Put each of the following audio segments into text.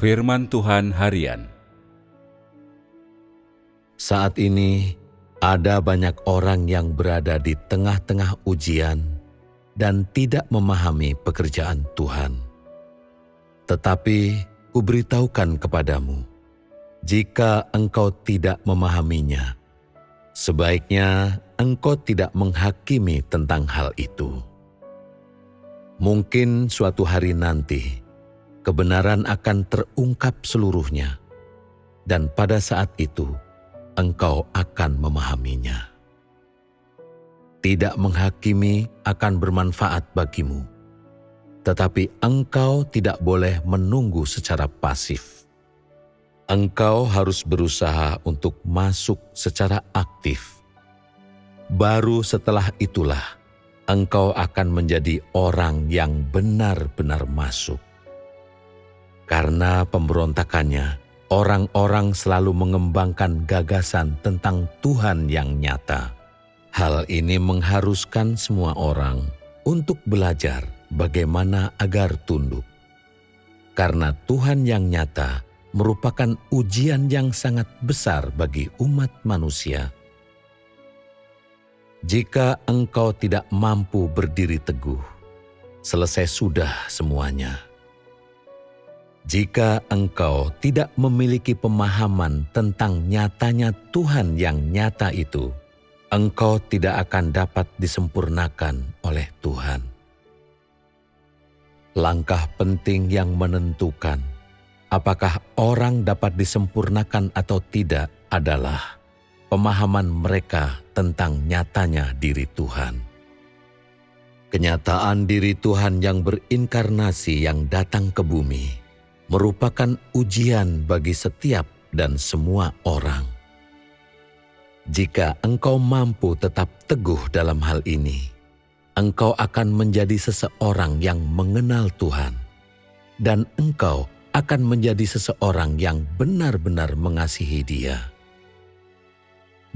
Firman Tuhan Harian. Saat ini, ada banyak orang yang berada di tengah-tengah ujian dan tidak memahami pekerjaan Tuhan. Tetapi, kuberitahukan kepadamu, jika engkau tidak memahaminya, sebaiknya engkau tidak menghakimi tentang hal itu. Mungkin suatu hari nanti, kebenaran akan terungkap seluruhnya, dan pada saat itu, engkau akan memahaminya. Tidak menghakimi akan bermanfaat bagimu, tetapi engkau tidak boleh menunggu secara pasif. Engkau harus berusaha untuk masuk secara aktif. Baru setelah itulah, engkau akan menjadi orang yang benar-benar masuk. Karena pemberontakannya, orang-orang selalu mengembangkan gagasan tentang Tuhan yang nyata. Hal ini mengharuskan semua orang untuk belajar bagaimana agar tunduk. Karena Tuhan yang nyata merupakan ujian yang sangat besar bagi umat manusia. Jika engkau tidak mampu berdiri teguh, selesai sudah semuanya. Jika engkau tidak memiliki pemahaman tentang nyatanya Tuhan yang nyata itu, engkau tidak akan dapat disempurnakan oleh Tuhan. Langkah penting yang menentukan apakah orang dapat disempurnakan atau tidak adalah pemahaman mereka tentang nyatanya diri Tuhan. Kenyataan diri Tuhan yang berinkarnasi yang datang ke bumi merupakan ujian bagi setiap dan semua orang. Jika engkau mampu tetap teguh dalam hal ini, engkau akan menjadi seseorang yang mengenal Tuhan, dan engkau akan menjadi seseorang yang benar-benar mengasihi Dia.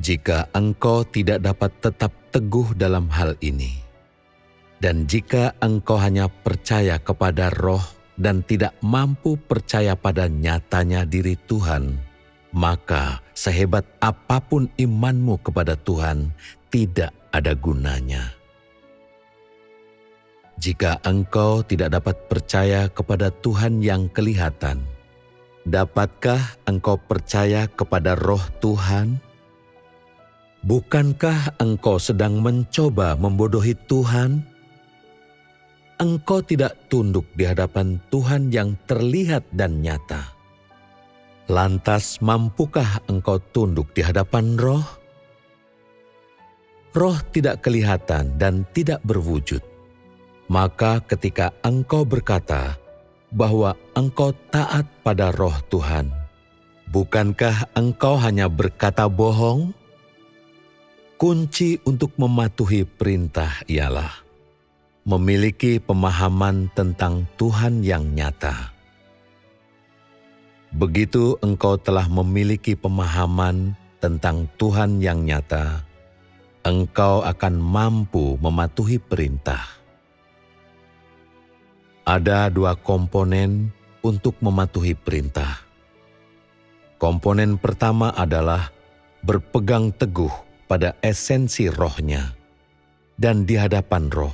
Jika engkau tidak dapat tetap teguh dalam hal ini, dan jika engkau hanya percaya kepada roh dan tidak mampu percaya pada nyatanya diri Tuhan, maka sehebat apapun imanmu kepada Tuhan tidak ada gunanya. Jika engkau tidak dapat percaya kepada Tuhan yang kelihatan, dapatkah engkau percaya kepada roh Tuhan? Bukankah engkau sedang mencoba membodohi Tuhan? Engkau tidak tunduk di hadapan Tuhan yang terlihat dan nyata. Lantas mampukah engkau tunduk di hadapan roh? Roh tidak kelihatan dan tidak berwujud. Maka ketika engkau berkata bahwa engkau taat pada roh Tuhan, bukankah engkau hanya berkata bohong? Kunci untuk mematuhi perintah ialah memiliki pemahaman tentang Tuhan yang nyata. Begitu engkau telah memiliki pemahaman tentang Tuhan yang nyata, engkau akan mampu mematuhi perintah. Ada dua komponen untuk mematuhi perintah. Komponen pertama adalah berpegang teguh pada esensi rohnya, dan di hadapan roh,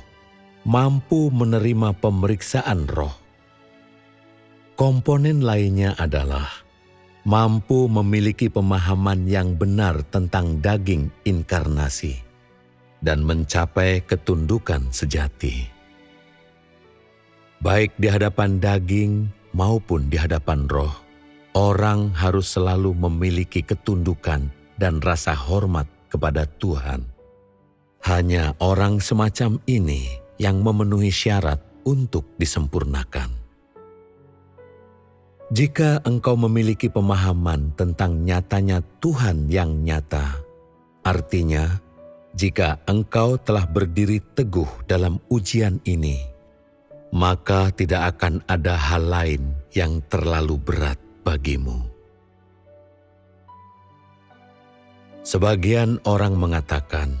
mampu menerima pemeriksaan roh. Komponen lainnya adalah mampu memiliki pemahaman yang benar tentang daging inkarnasi dan mencapai ketundukan sejati. Baik di hadapan daging maupun di hadapan roh, orang harus selalu memiliki ketundukan dan rasa hormat kepada Tuhan. Hanya orang semacam ini yang memenuhi syarat untuk disempurnakan. Jika engkau memiliki pemahaman tentang nyatanya Tuhan yang nyata, artinya jika engkau telah berdiri teguh dalam ujian ini, maka tidak akan ada hal lain yang terlalu berat bagimu. Sebagian orang mengatakan,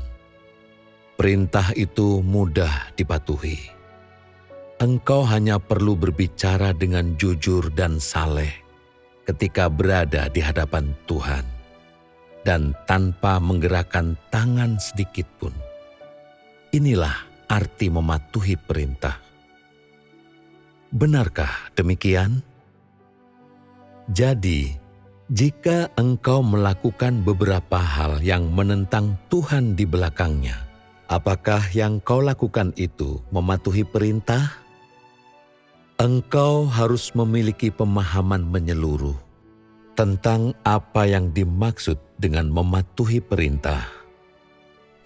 perintah itu mudah dipatuhi. Engkau hanya perlu berbicara dengan jujur dan saleh, ketika berada di hadapan Tuhan dan tanpa menggerakkan tangan sedikit pun. Inilah arti mematuhi perintah. Benarkah demikian? Jadi, jika engkau melakukan beberapa hal yang menentang Tuhan di belakangnya, apakah yang kau lakukan itu mematuhi perintah? Engkau harus memiliki pemahaman menyeluruh tentang apa yang dimaksud dengan mematuhi perintah.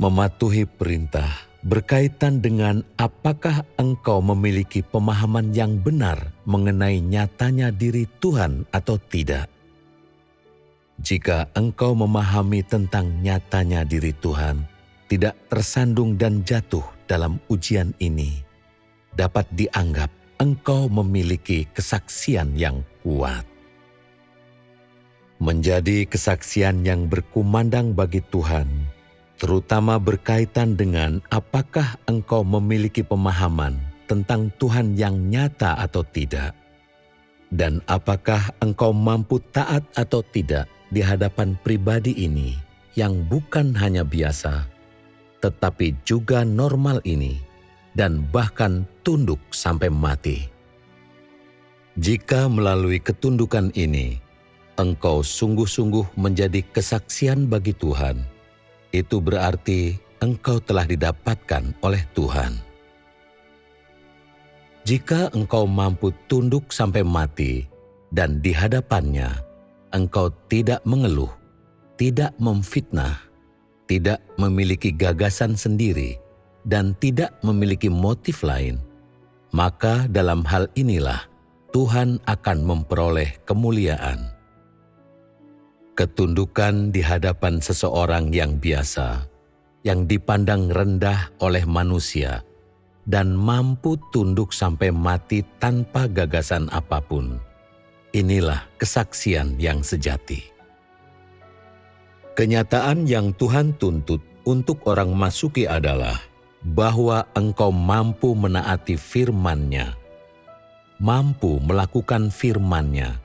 Mematuhi perintah berkaitan dengan apakah engkau memiliki pemahaman yang benar mengenai nyatanya diri Tuhan atau tidak. Jika engkau memahami tentang nyatanya diri Tuhan, tidak tersandung dan jatuh dalam ujian ini, dapat dianggap engkau memiliki kesaksian yang kuat. Menjadi kesaksian yang berkumandang bagi Tuhan, terutama berkaitan dengan apakah engkau memiliki pemahaman tentang Tuhan yang nyata atau tidak, dan apakah engkau mampu taat atau tidak di hadapan pribadi ini yang bukan hanya biasa, tetapi juga normal ini, dan bahkan tunduk sampai mati. Jika melalui ketundukan ini, engkau sungguh-sungguh menjadi kesaksian bagi Tuhan, itu berarti engkau telah didapatkan oleh Tuhan. Jika engkau mampu tunduk sampai mati, dan di hadapannya, engkau tidak mengeluh, tidak memfitnah, tidak memiliki gagasan sendiri, dan tidak memiliki motif lain, maka dalam hal inilah Tuhan akan memperoleh kemuliaan. Ketundukan di hadapan seseorang yang biasa, yang dipandang rendah oleh manusia, dan mampu tunduk sampai mati tanpa gagasan apapun, inilah kesaksian yang sejati. Kenyataan yang Tuhan tuntut untuk orang masuki adalah bahwa engkau mampu menaati firman-Nya, mampu melakukan firman-Nya,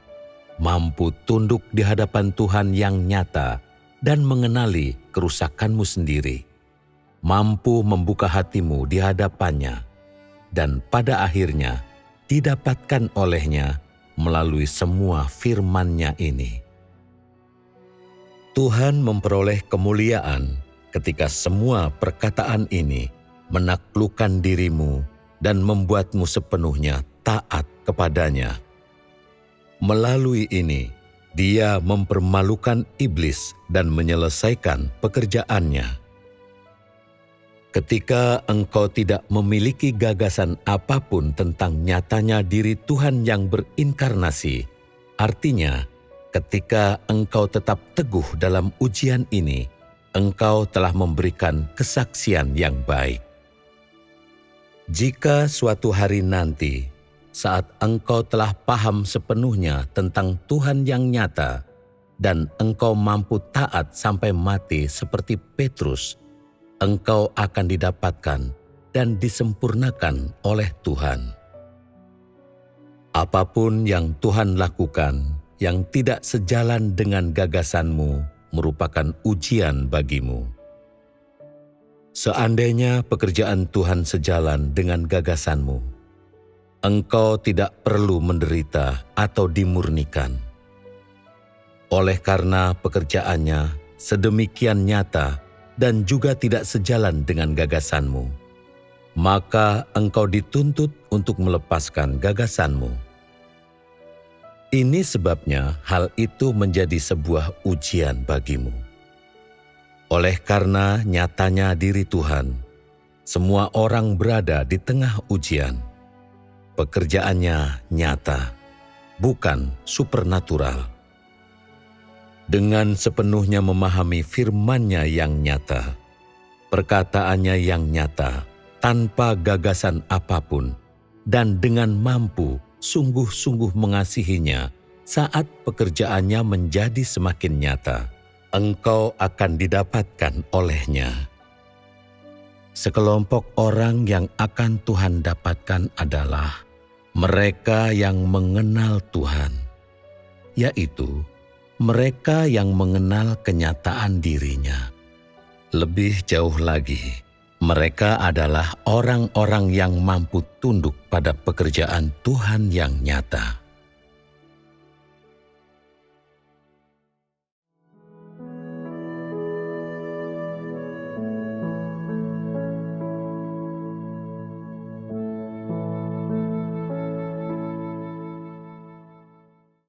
mampu tunduk di hadapan Tuhan yang nyata dan mengenali kerusakanmu sendiri, mampu membuka hatimu di hadapannya, dan pada akhirnya didapatkan olehnya melalui semua firman-Nya ini. Tuhan memperoleh kemuliaan ketika semua perkataan ini menaklukkan dirimu dan membuatmu sepenuhnya taat kepadanya. Melalui ini, Dia mempermalukan iblis dan menyelesaikan pekerjaannya. Ketika engkau tidak memiliki gagasan apapun tentang nyatanya diri Tuhan yang berinkarnasi, artinya ketika engkau tetap teguh dalam ujian ini, engkau telah memberikan kesaksian yang baik. Jika suatu hari nanti, saat engkau telah paham sepenuhnya tentang Tuhan yang nyata, dan engkau mampu taat sampai mati seperti Petrus, engkau akan didapatkan dan disempurnakan oleh Tuhan. Apapun yang Tuhan lakukan yang tidak sejalan dengan gagasanmu merupakan ujian bagimu. Seandainya pekerjaan Tuhan sejalan dengan gagasanmu, engkau tidak perlu menderita atau dimurnikan. Oleh karena pekerjaannya sedemikian nyata dan juga tidak sejalan dengan gagasanmu, maka engkau dituntut untuk melepaskan gagasanmu. Ini sebabnya hal itu menjadi sebuah ujian bagimu. Oleh karena nyatanya diri Tuhan, semua orang berada di tengah ujian. Pekerjaannya nyata, bukan supernatural. Dengan sepenuhnya memahami firman-Nya yang nyata, perkataannya yang nyata, tanpa gagasan apapun, dan dengan mampu sungguh-sungguh mengasihinya saat pekerjaannya menjadi semakin nyata, engkau akan didapatkan olehnya. Sekelompok orang yang akan Tuhan dapatkan adalah mereka yang mengenal Tuhan. yaitu mereka yang mengenal kenyataan dirinya. Lebih jauh lagi, mereka adalah orang-orang yang mampu tunduk pada pekerjaan Tuhan yang nyata.